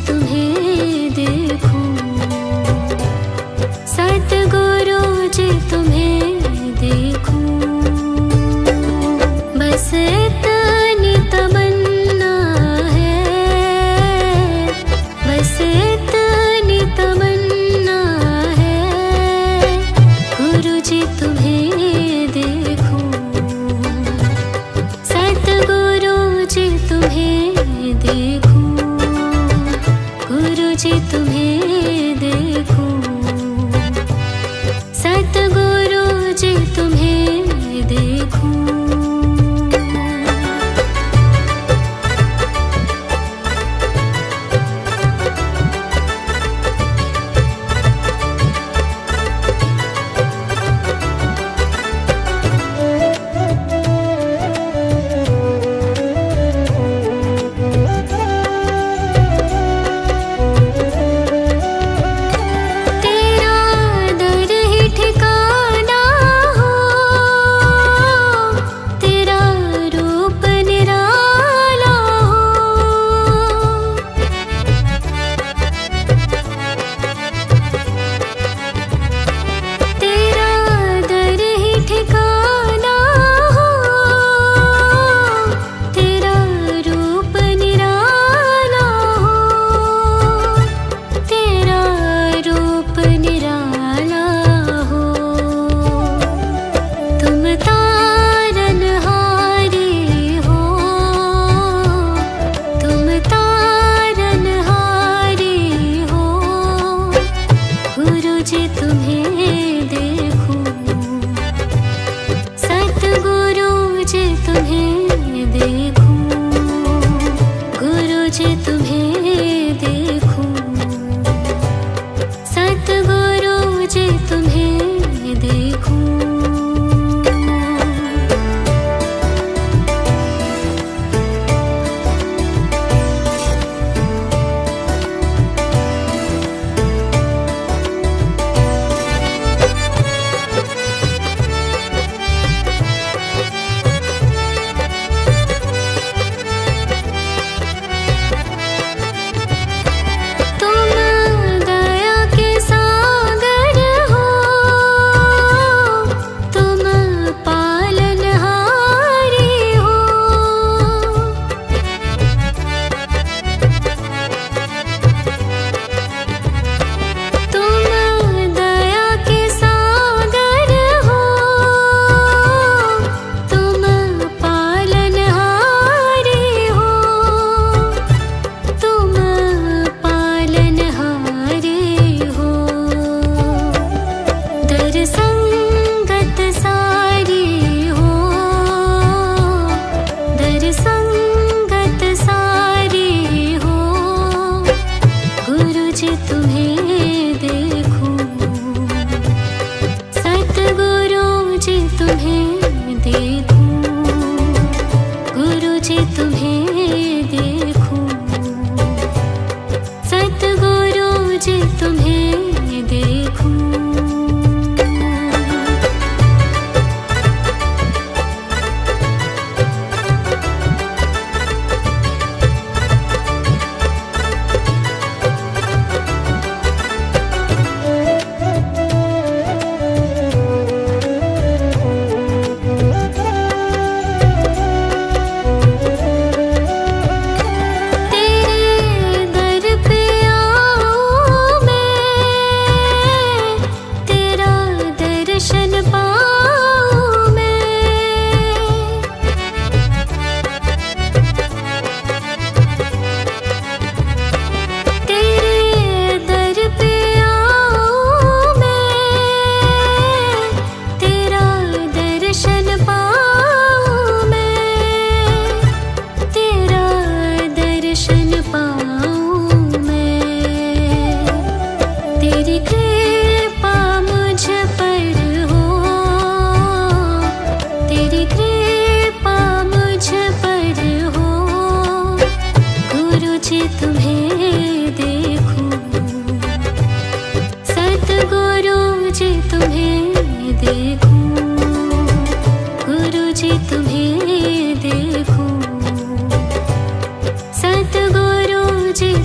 तुम्हें देखूं, सतगुरु जी तुम्हें देखूं, बस इतनी तमन्ना है, बस इतनी तमन्ना है, गुरु जी तुम्हें देखूं, सतगुरु जी तुम्हें देखूं, गुरु जी तुम्हें देखूं, सतगुरु जी तुम्हें देखूं।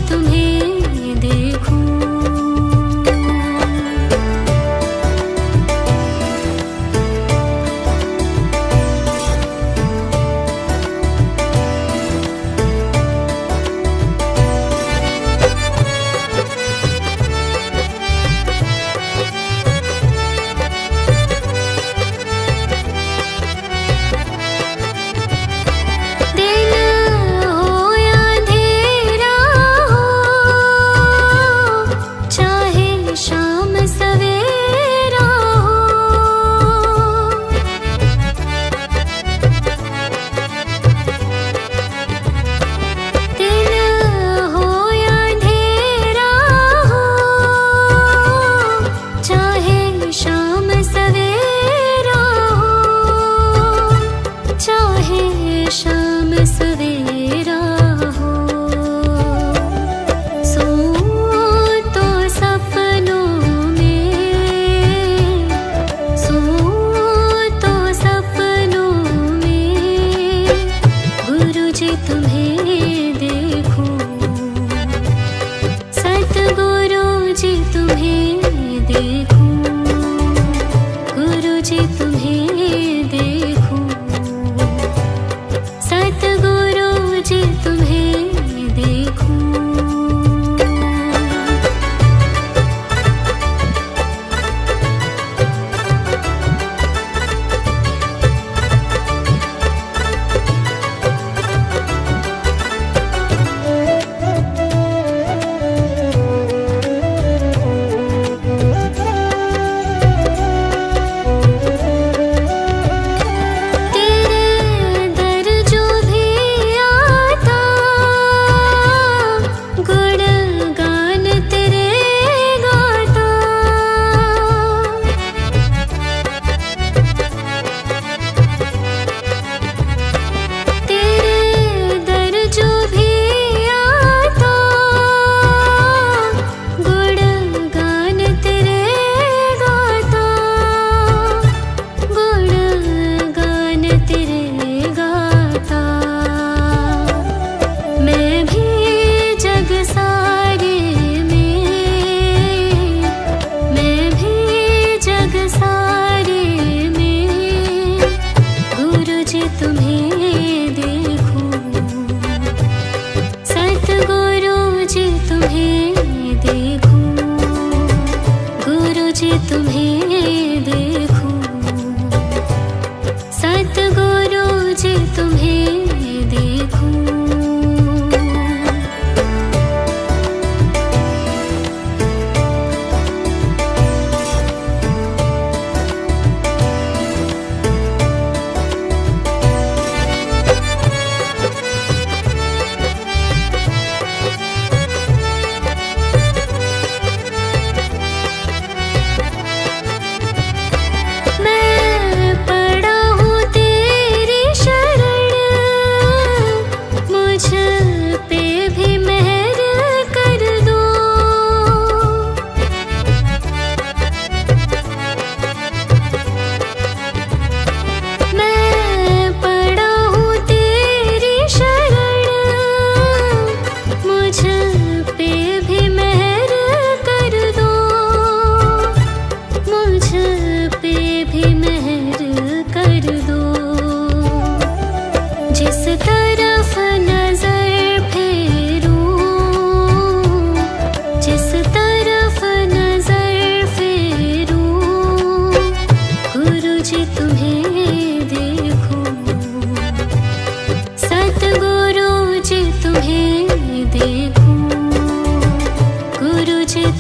तुम्हें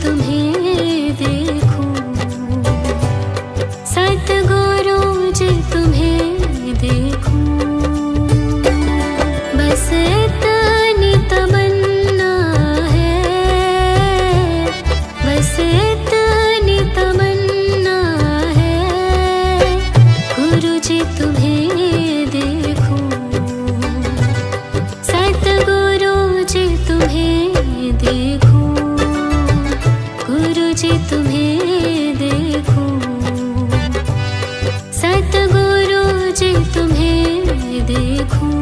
तुम्हें देखूं, सतगुरु जी तुम्हें देखूं, बस इतनी तमन्ना है, बस इतनी तमन्ना है, गुरु जी तुम्हें देखूं, सतगुरु जी तुम्हें देखूं, गुरु जी तुम्हें देखूं, सतगुरु जी तुम्हें देखूं।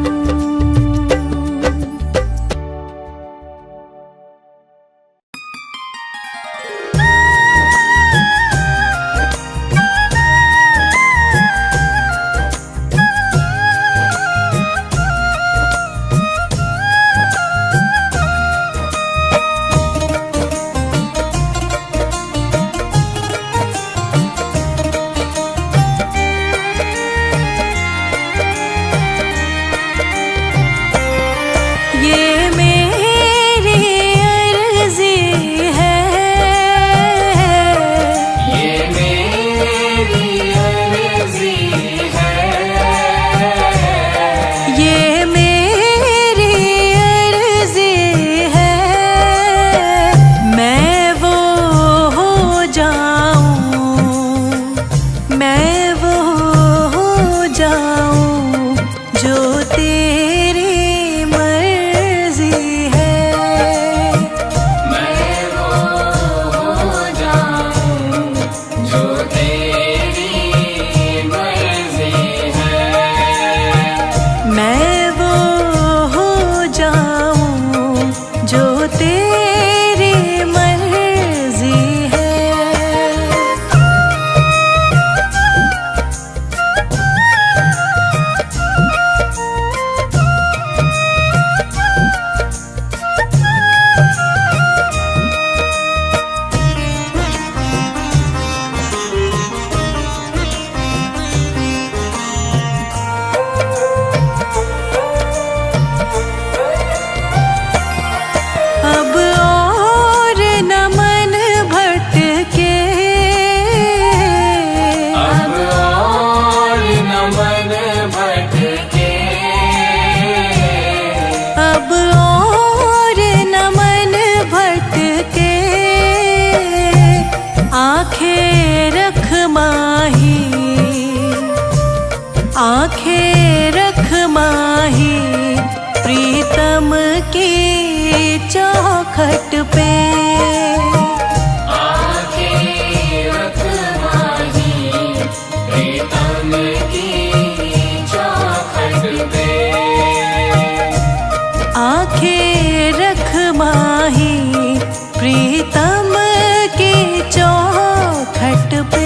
आंखें रख माही प्रीतम की चौखट पे, आंखें रख माही प्रीतम की चौखट पे, आंखें रख माही प्रीतम की चौखट पे।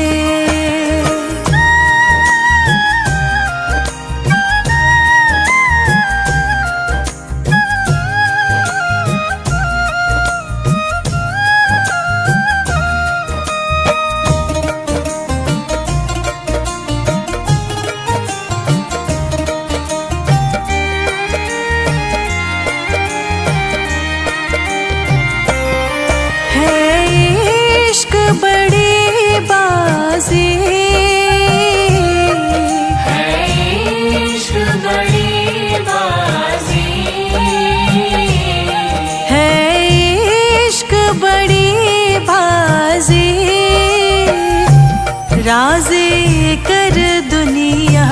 राज़ी कर दुनिया,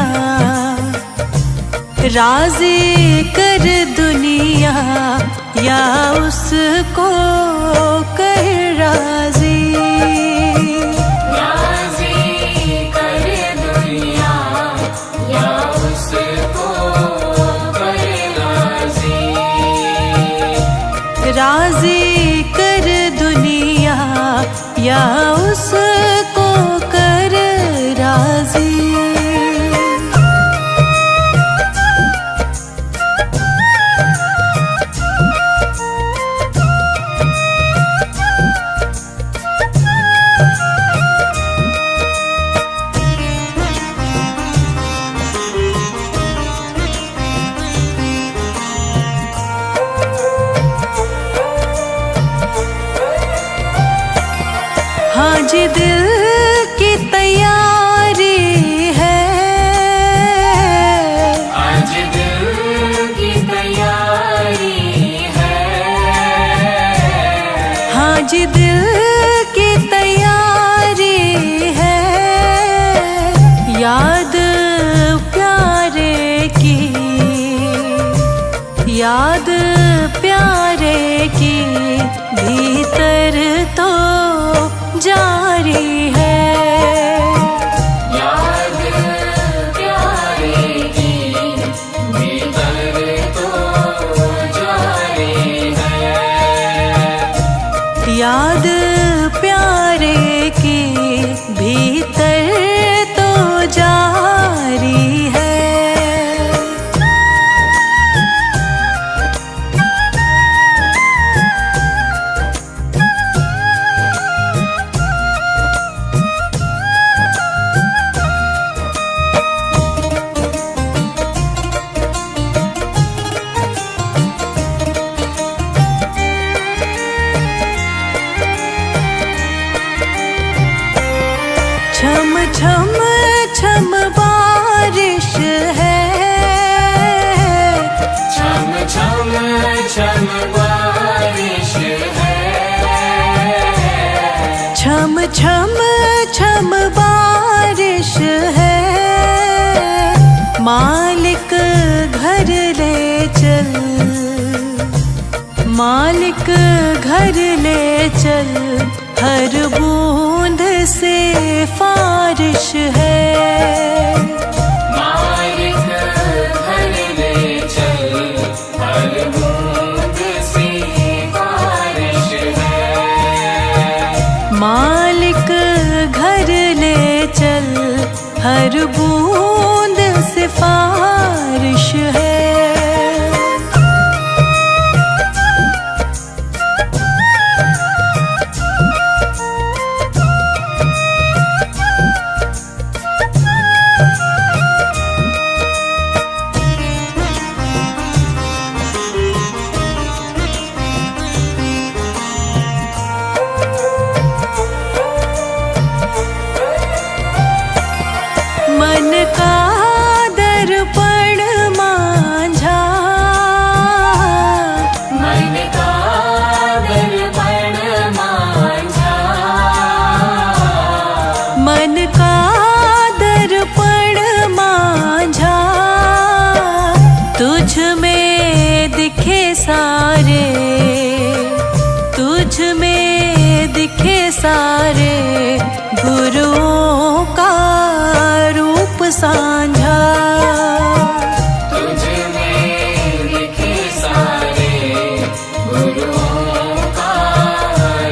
राज़ी कर दुनिया या उसको कर राज़ी, राज़ी कर दुनिया या उसको कर राज़ी, राज़ी कर दुनिया या उसको कर राज़ी। आज दिल की तैयारी है, आज दिल की तैयारी है, आज दिल की तैयारी है। याद प्यारे की, याद प्यारे की भीतर तो जारी है। याद प्यारे की भीतर तो जारी है, याद प्यारे की भीतर तो जारी है। छम छम छम बारिश है, छम छम छम बारिश है, छम छम छम बारिश है। मालिक घर ले चल, मालिक घर ले चल, हर बूंद से फारिश है। मालिक घर ले चल, हर बूंद से बारिश है, मालिक घर ले चल, हर बूंद से फारिश है। मन का दर्पण मांझा, मन का दर्पण मांझा, मन का दर्पण मांझा। तुझ में दिखे सारे, तुझ में दिखे सारे गुरुओं का रूप सांझा। तुझ में दिखे सारे गुरुओं का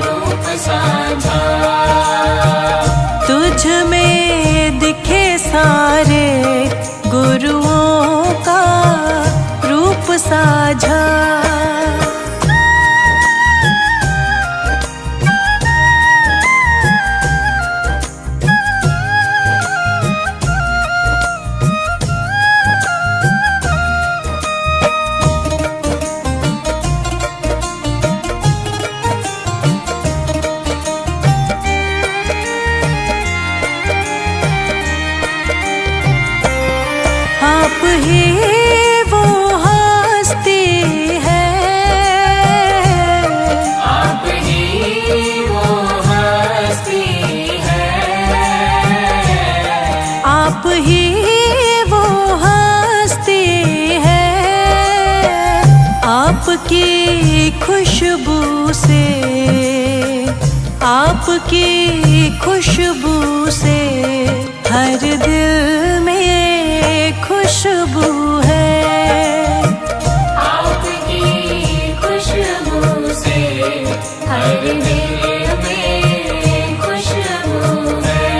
रूप साझा, तुझ में दिखे सारे गुरुओं का रूप साझा। आप ही वो हस्ती है, आप ही वो हस्ती है, आप ही वो हस्ती है। आपकी खुशबू से, आपकी खुशबू से हर दिल में खुशबू है। आपकी खुशबू से हर दिल में खुशबू है,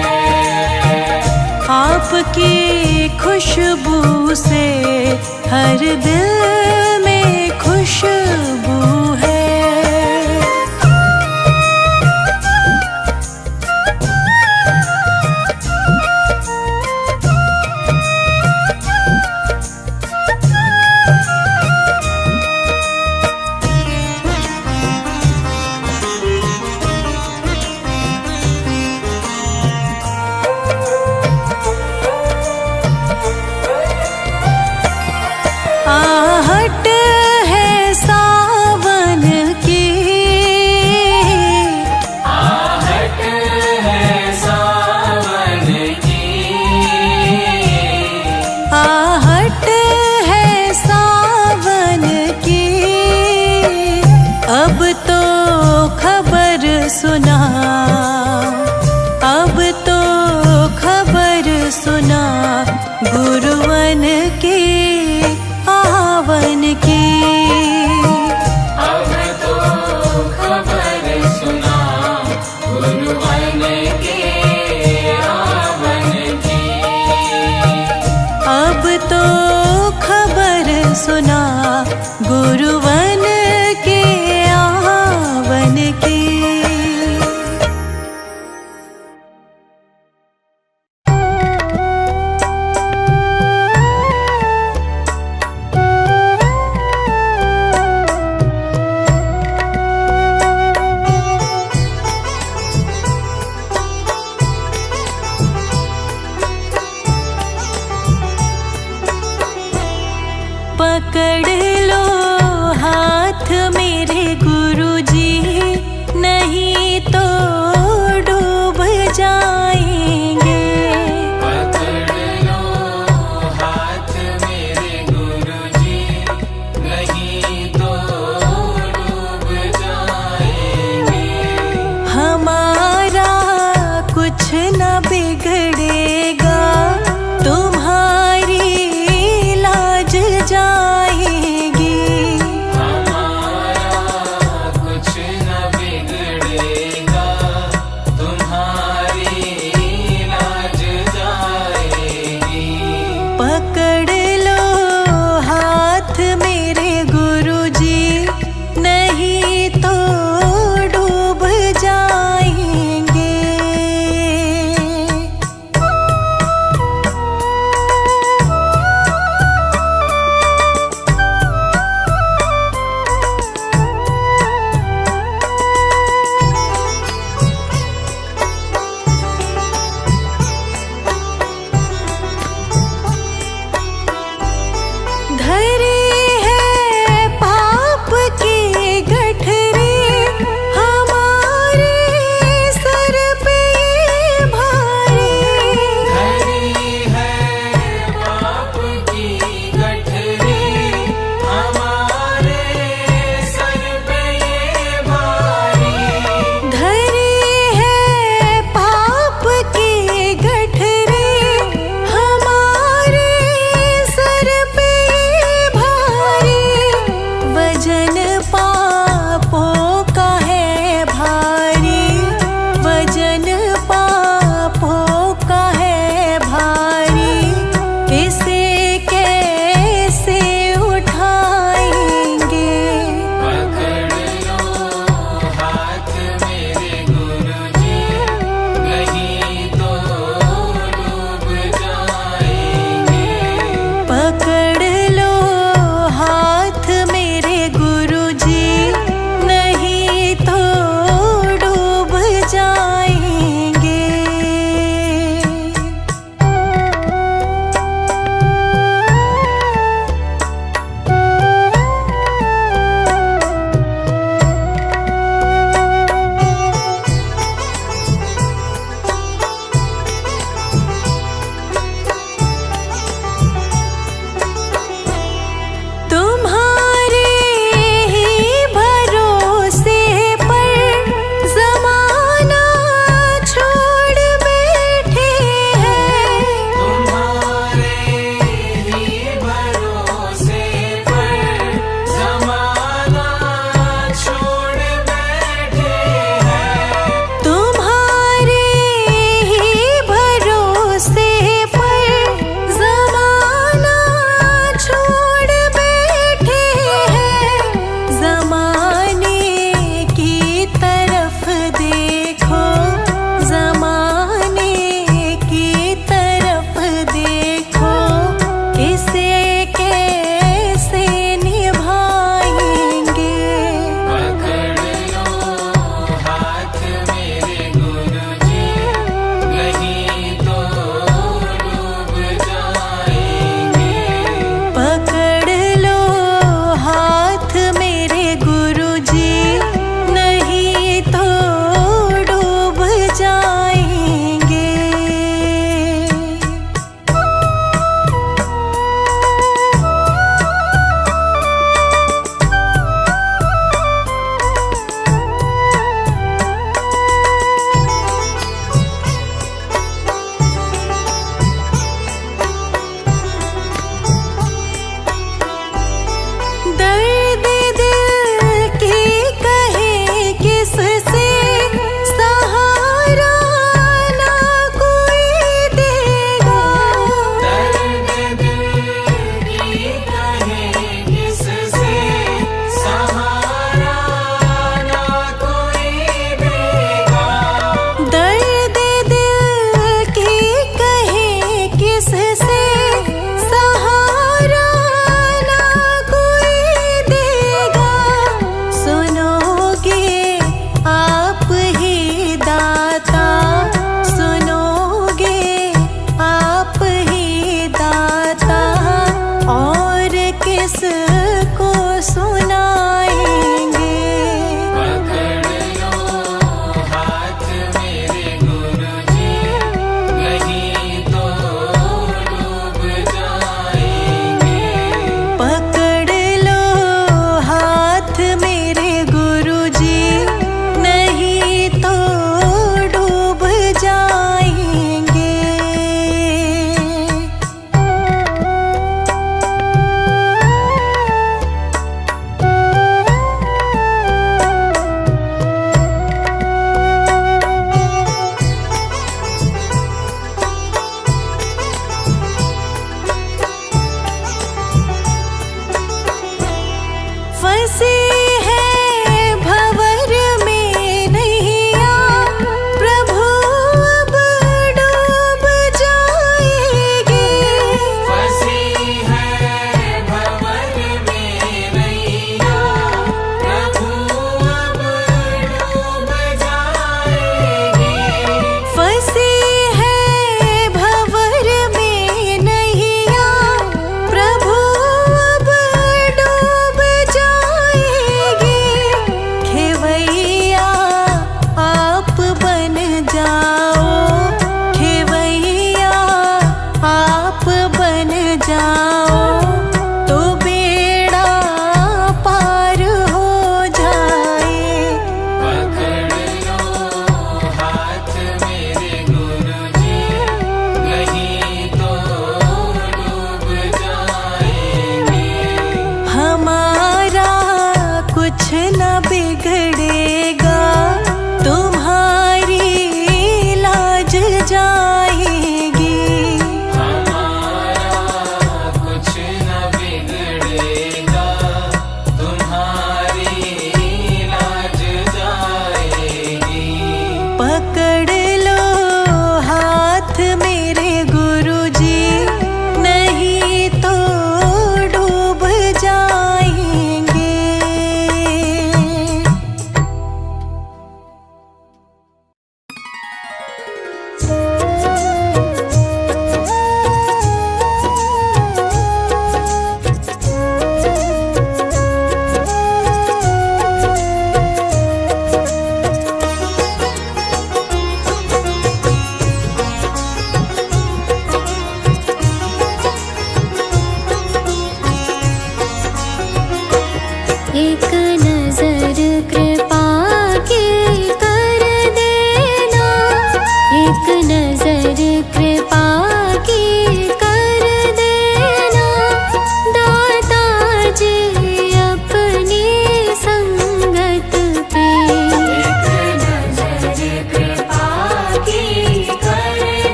आपकी खुशबू से हर दिल में खुशबू है। खबर सुना, अब तो खबर सुना गुरुवन के आवन की। अब तो खबर सुना गुरुवन के आवन की। अब तो खबर सुना गुरुवन के आवन की।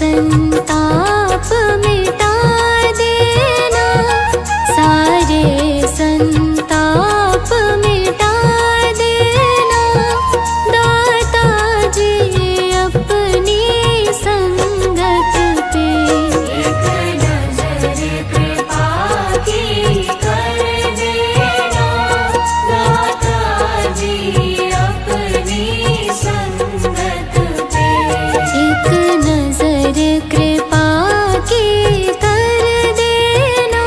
संताप मिटा देना, सारे संताप मिटा देना, दाता जी अपनी संगत पे। एक नजर कृपा की कर देना, दाता जी अपनी संगत पे। एक नजर कृपा की कर देना।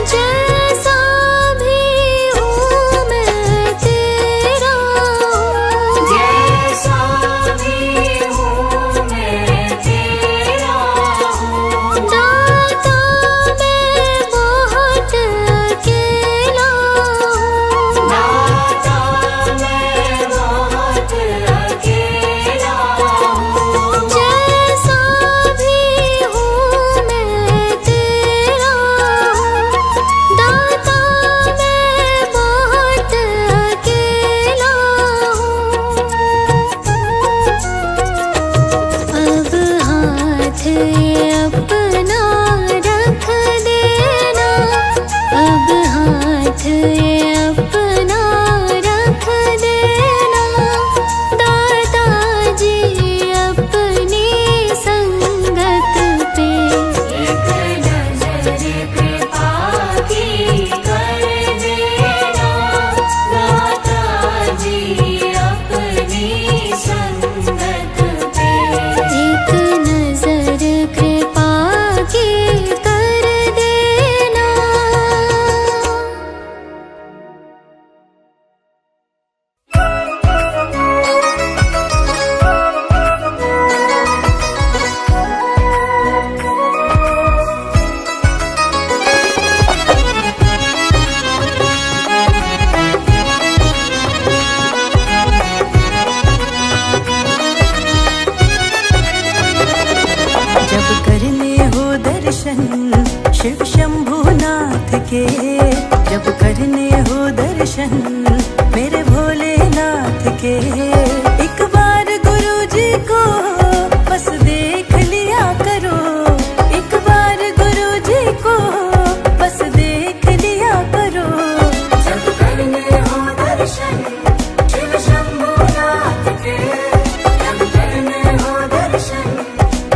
जैसा भी हूँ मैं तेरा हूँ, जैसा भी हूँ मैं तेरा हूँ, दाता मैं बहुत अकेला हूँ, दाता मैं बहुत अकेला हूँ। जैसा भी हूँ मैं तेरा हूँ, दाता मैं बहुत अकेला हूँ। अब हाथ अपना रख देना, अब हाथ अपना रख देना, दाता जी अपनी संगत पे। एक नजर कृपा की कर देना, दाता जी अपनी संगत पे। एक नजर कृपा की कर देना। जब करने हो दर्शन शिव शंभुनाथ के, जब करने हो दर्शन मेरे भोलेनाथ के, एक बार गुरु जी को बस देख लिया करो, एक बार गुरु जी को बस देख लिया करो। जब करने हो दर्शन शिव शंभुनाथ के, जब करने हो दर्शन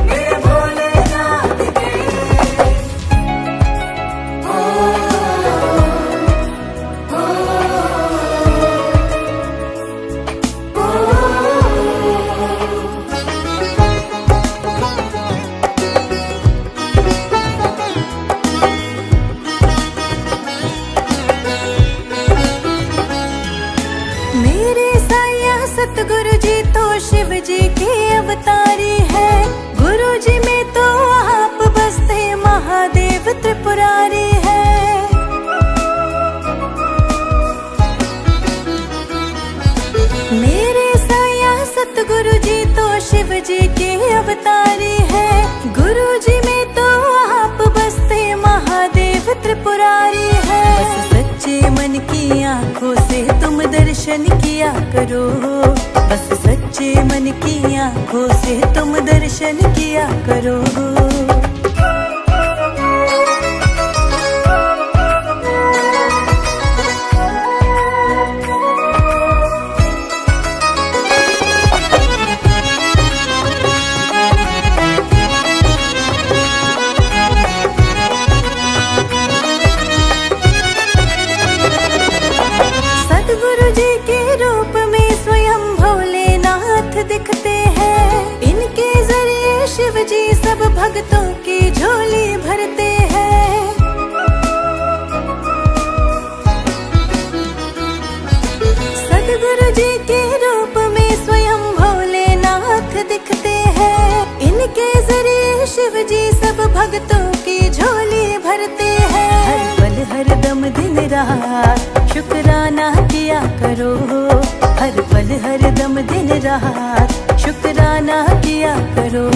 मेरे भोलेनाथ के। मेरे साया सतगुरु जी तो शिव जी के अवतारी है, गुरु जी में तो आप बसते महादेव त्रिपुरारी है। मेरे साया सतगुरु जी तो शिव जी के अवतारी है, गुरु जी में तो आप बसते महादेव त्रिपुरारी है। बस सच्चे मन की आंखों से तुम दर्शन किया करो, बस सच्चे मन की आंखों से तुम दर्शन किया करो। सतगुरु जी के रूप में स्वयं भोलेनाथ दिखते हैं, इनके जरिए शिव जी सब भक्तों की झोली भरते हैं। सतगुरु जी के रूप में स्वयं भोलेनाथ दिखते हैं, इनके जरिए शिव जी सब भक्तों की झोली भरते हैं। हर पल हर दम दम दिन रात शुक्राना किया करो, हर पल हर दम दिन रात शुक्राना किया करो।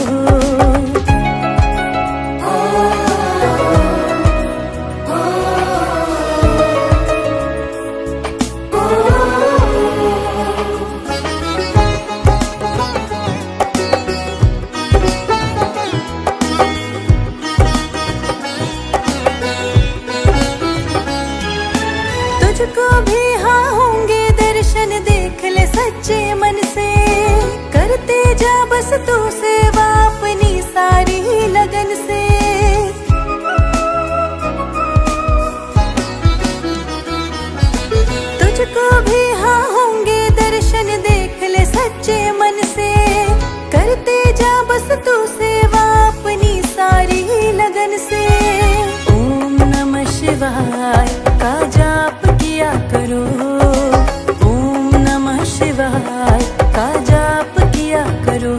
तुझको भी हाँ होंगे दर्शन, देख ले सच्चे मन से, करते जा बस तू सेवा अपनी सारी लगन से। तुझको भी हाँ होंगे दर्शन, देख ले सच्चे मन से, करते जा बस तू सेवा अपनी सारी लगन से। ओम नमः शिवाय का जाप किया करो, ओम नमः शिवाय का जाप किया करो।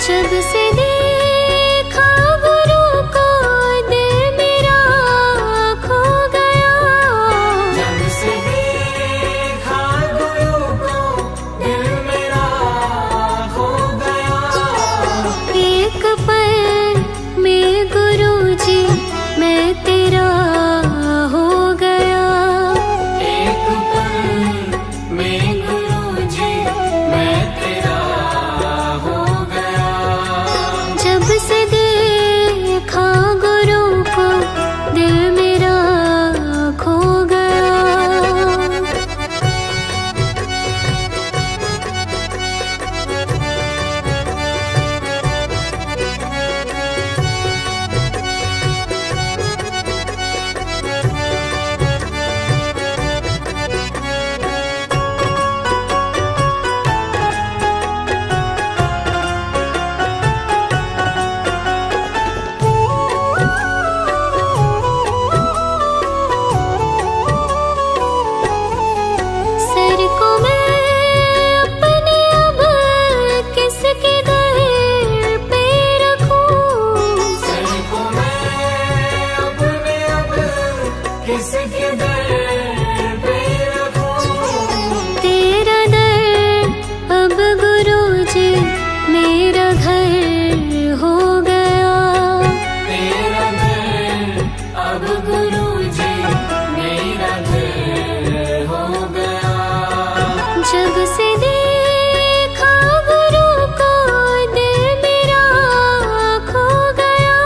जब से देखा गुरु को दिल मेरा खो गया, जब से देखा गुरु को दिल मेरा खो गया। एक पल में गुरु जी मैं तेरा हो गया, एक पल में गुरु जी मैं तेरा हो गया। जब से देखा गुरु को दिल मेरा खो गया। सर को मैं अपने अब किसके दर पे रखूं, सर को मैं अपने अब किसके दर पे रखूं। तेरा दर अब गुरु जी मेरा घर हो गया, तेरा दर अब गुरु जी मेरा घर हो गया। जब से देखा गुरु को दिल मेरा खो गया,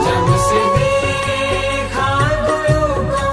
जब से देखा गुरु को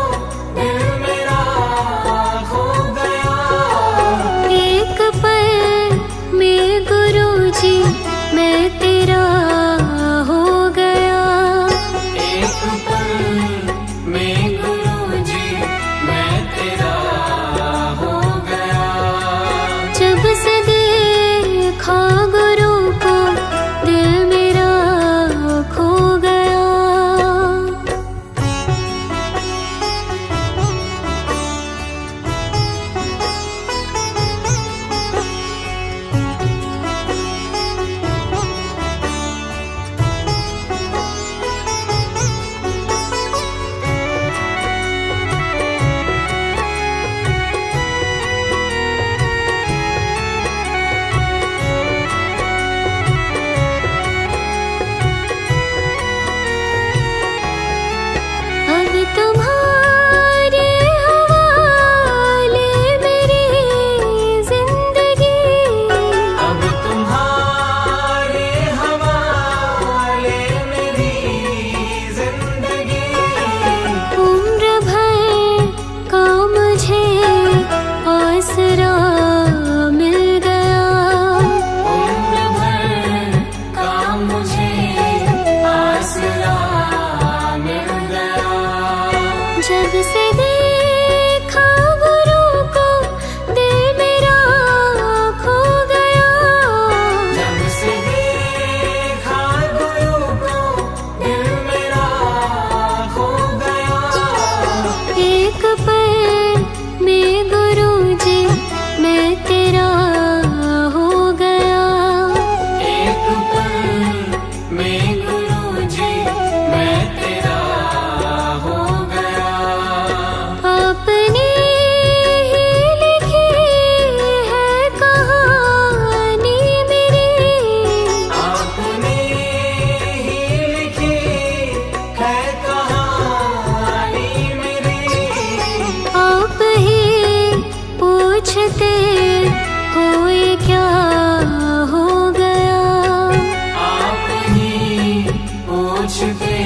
ओ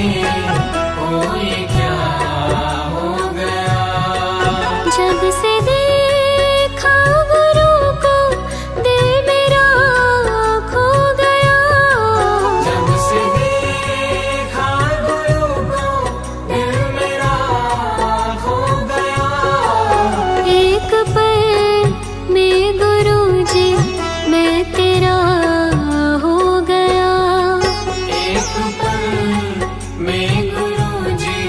ये क्या हो गया। जब से देखा गुरु को दिल मेरा खो गया। जब से देखा गुरु को दिल मेरा खो गया। एक पल में गुरु जी मैं तेरा हो गया। एक पल में गुरु जी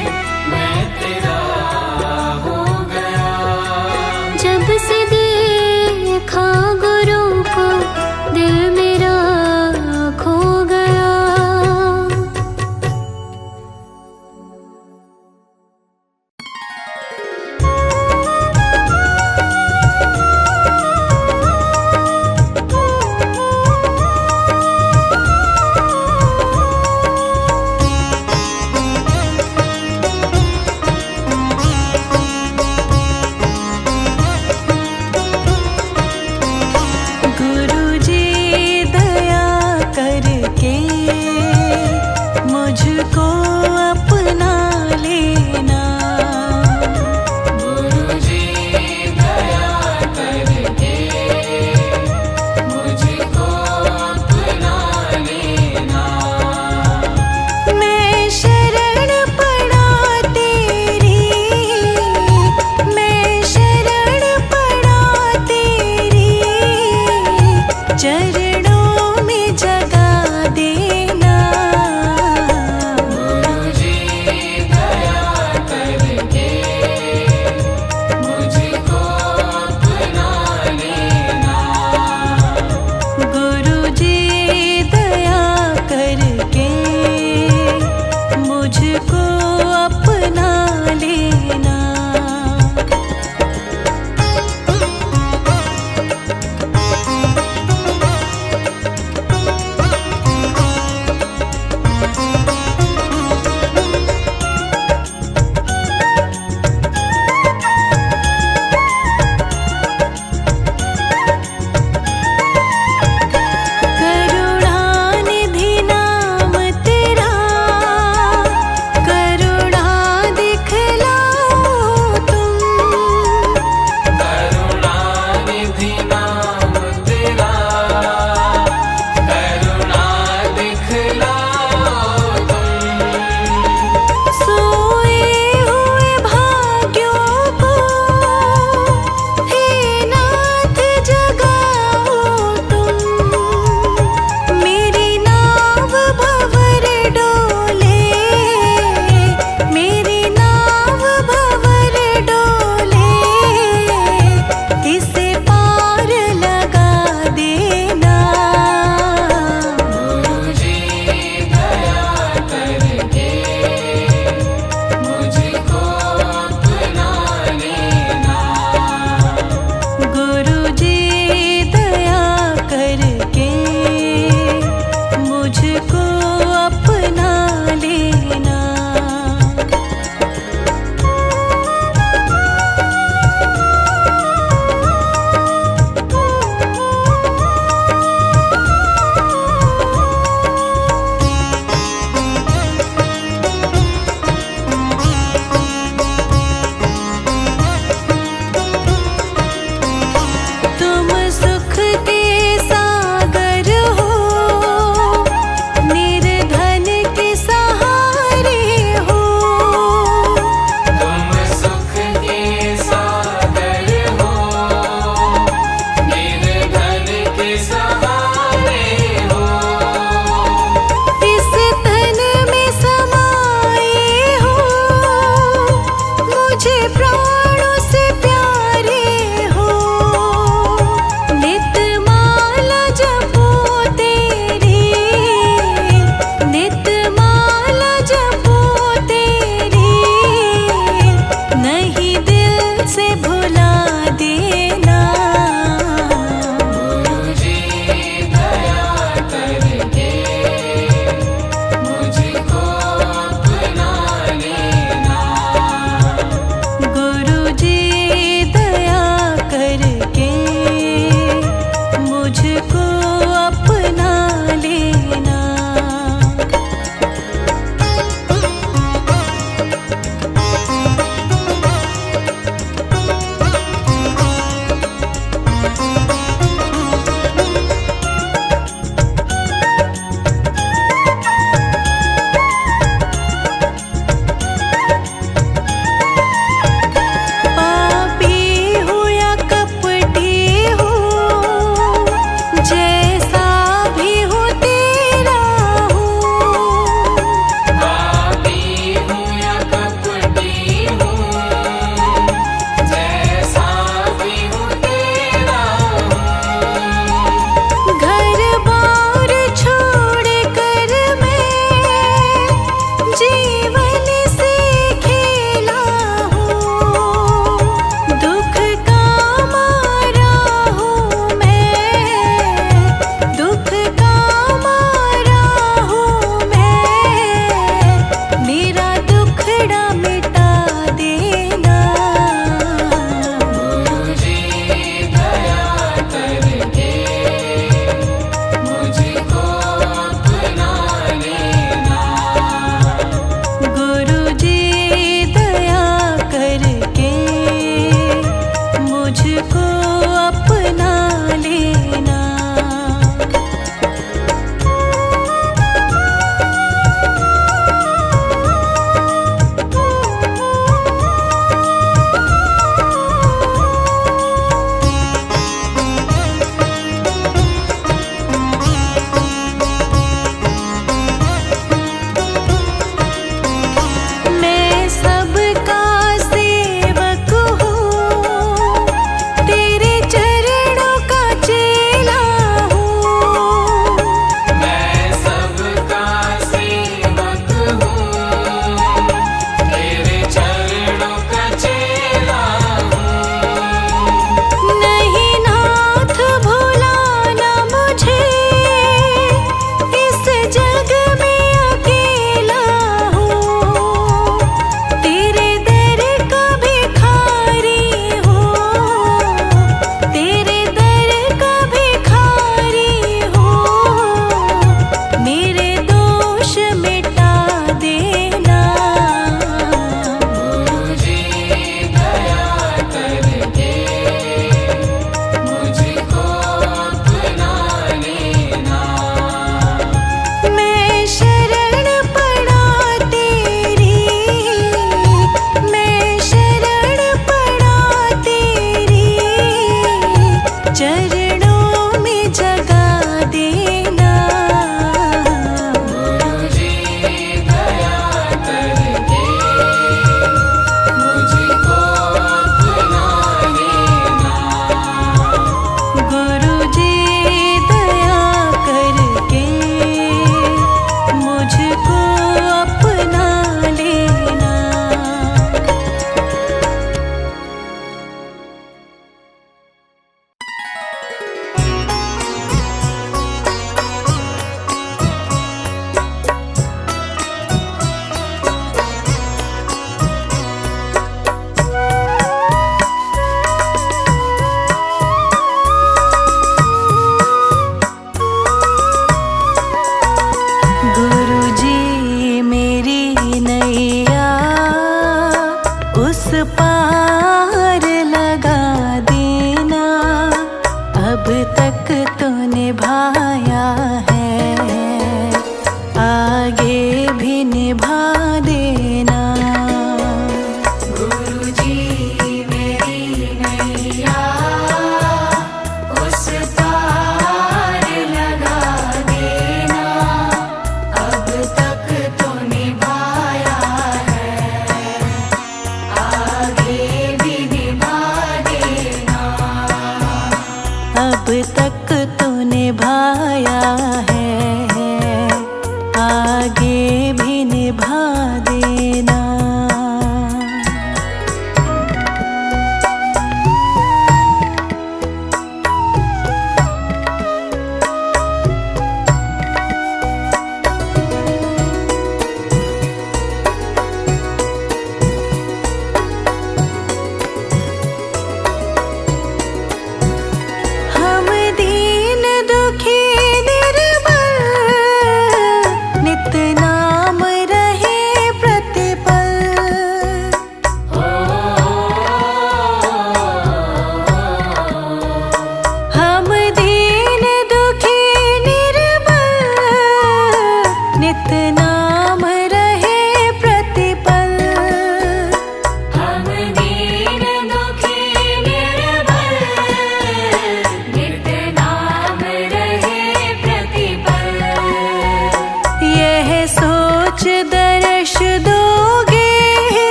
मैं तेरा हो गया। जब से देखा गुरु को दिल मेरा खो गया।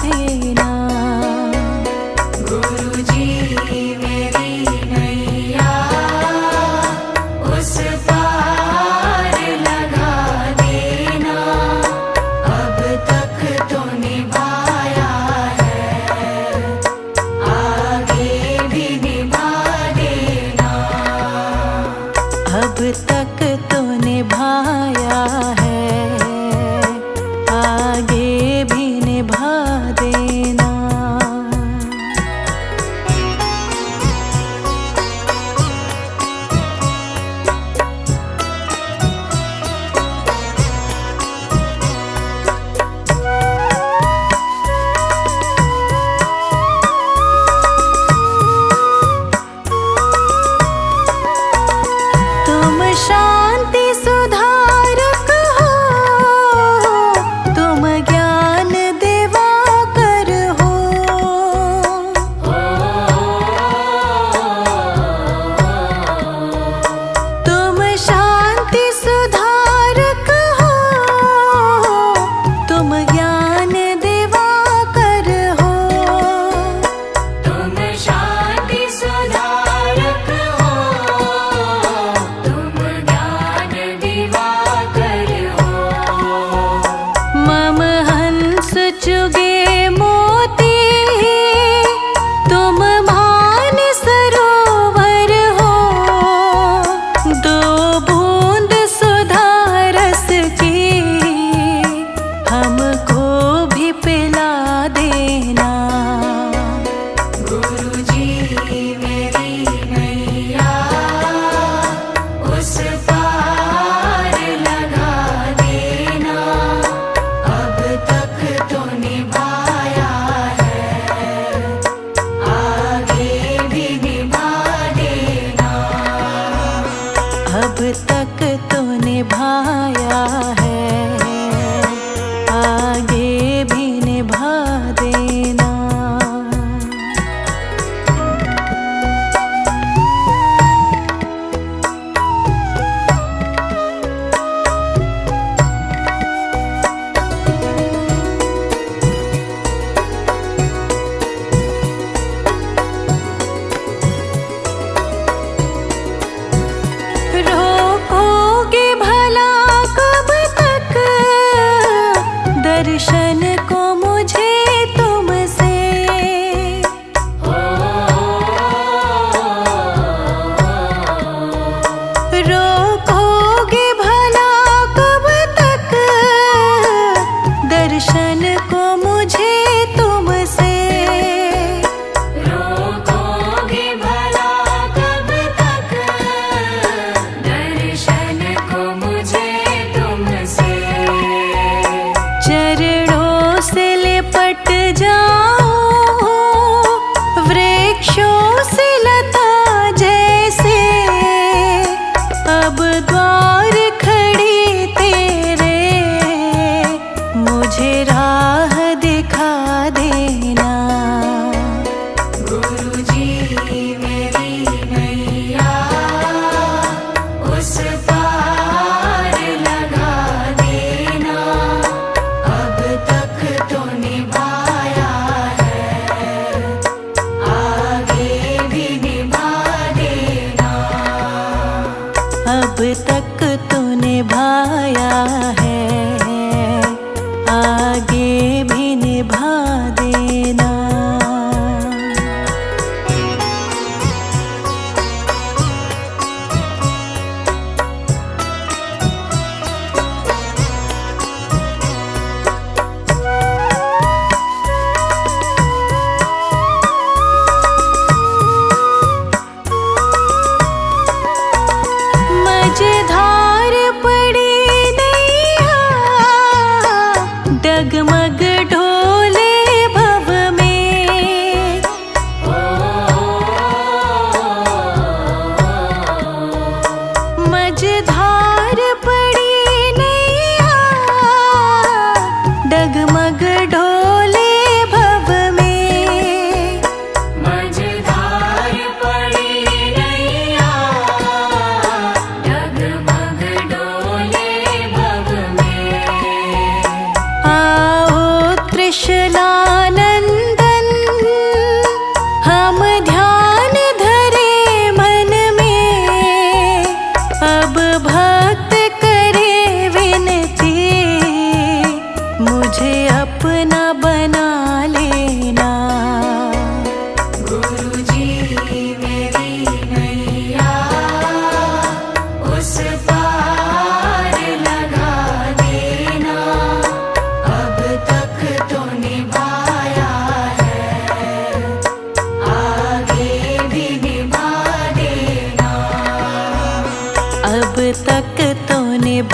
देना। गुरुजी मेरी नैया उस पार लगा देना। अब तक तो निभाया है, आगे भी निभा देना। अब तक तो निभाया है, आगे भी निभा देना। तुम शांति सुधारक हो, तुम ज्ञान दिवाकर हो। तुम शांति सुधारक हो, तुम ज्ञान दिवाकर हो। तुम शांति सुधारक हो, तुम ज्ञान दिवाकर हो। मम हंस चुगे मोती, तुम मान सरोवर हो। दो बूंद सुधा रस की हमको भी पिला देना। गुरुजी मेरी नैया उस पार लगा देना। अब तक तो निभाया है, आगे भी निभा देना। अब तक तो निभाया है, आगे भी निभा देना। रोकोगे भला कब तक दर्शन को मुझे तुमसे। रोकोगे भला कब तक दर्शन को मुझे तुमसे। रोकोगे भला कब तक दर्शन को मुझे तुमसे। चरणों से लिपट जाओ वृक्षों से लता जैसे। अब द्वार खड़ी तेरे, मुझे राह दिखा देना। गुरुजी मेरी नैया उस पार लगा देना। अब तक तो निभाया है, आगे भी निभा देना। अब तक तो निभाया है, आगे भी निभा देना। मझधार पड़ी नैया, डगमग ढोले भव में।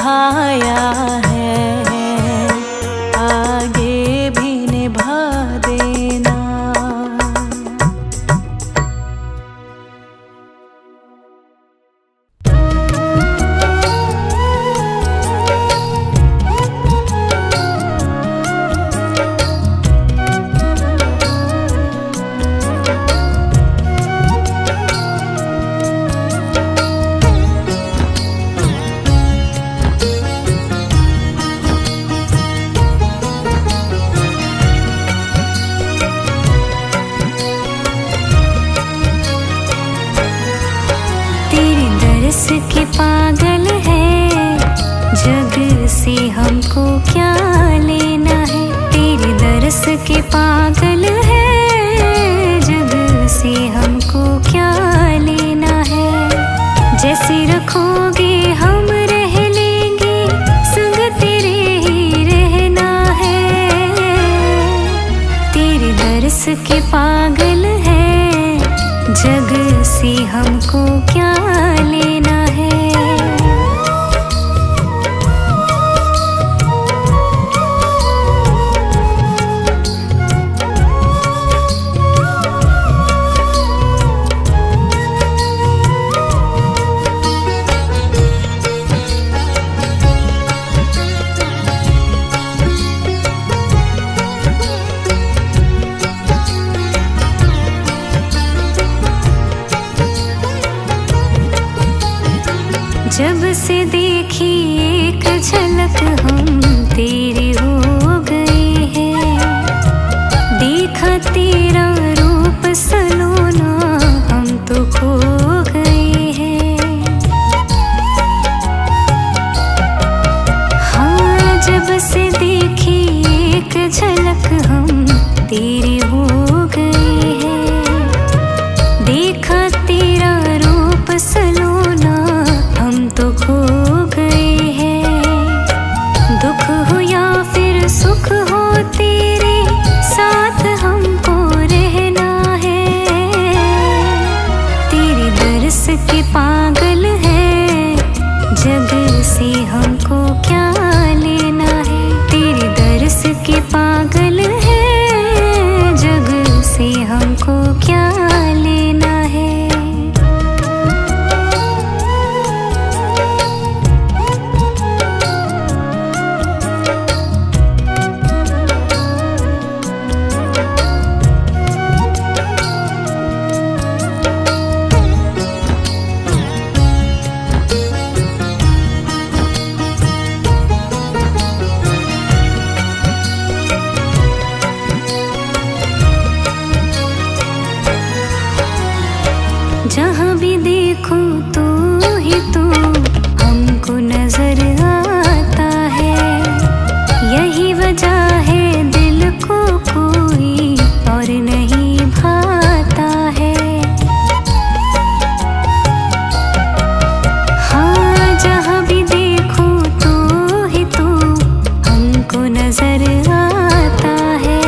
निभाया है, आगे भी निभा देना। के पागल है जग से हमको क्या लेना है। तेरे दर्स के पागल है जग से हमको क्या लेना है। जैसे रखोगे हम रह लेंगे, संग तेरे ही रहना है। तेरे दर्स के पागल है जग से हमको क्या लेना है। जब से देखी एक झलक हम तेरे हो गए हैं। देखा तेरा रूप सलोना हम तो खो गए हैं। हाँ, जब से देखी एक झलक हम तेरे हो गए हैं। देखा तेरा रूप सलोना हम तो खो गए हैं। दुख हो या फिर सुख हो तेरे साथ हमको रहना है। तेरे दर्स के पागल है जग से हमको क्या लेना है। तेरे दर्स के पागल है जग से हमको क्या लेना है। जहाँ भी देखूं तू ही तू हमको नजर आता है। यही वजह है दिल को कोई और नहीं भाता है। हाँ, जहाँ भी देखूं तू ही तू हमको नजर आता है।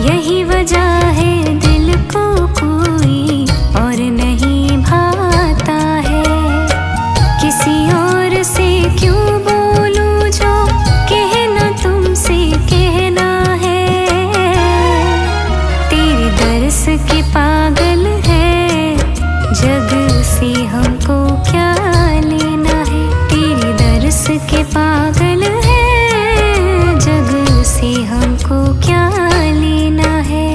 यही वजह है दिल को कोई और नहीं भाता है। किसी और से क्यों बोलूं जो कहना तुमसे कहना है। तेरे दर्स के पागल है जग से हमको क्या लेना है। तेरे दर्स के पागल है जग से हमको क्या लेना है।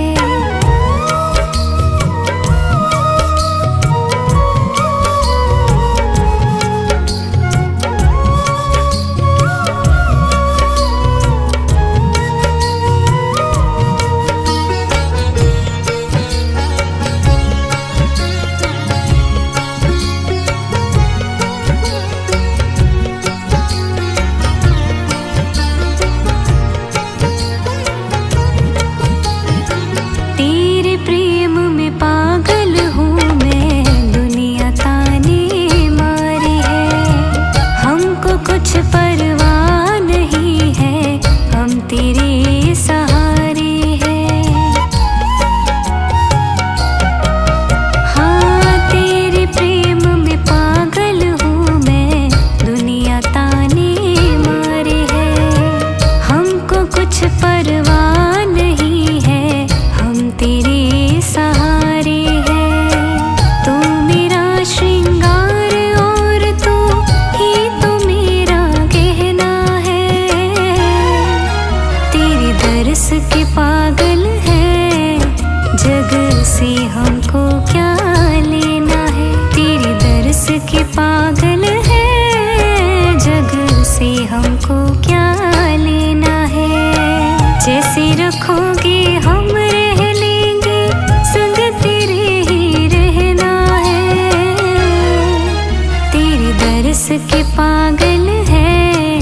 दर्स के पागल है,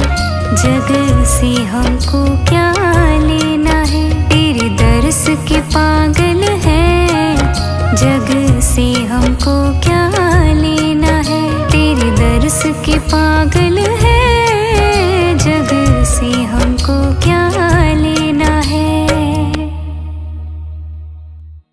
जग से हमको क्या लेना है। तेरे दर्स के पागल है, जग से हमको क्या लेना है। तेरे दर्स के पागल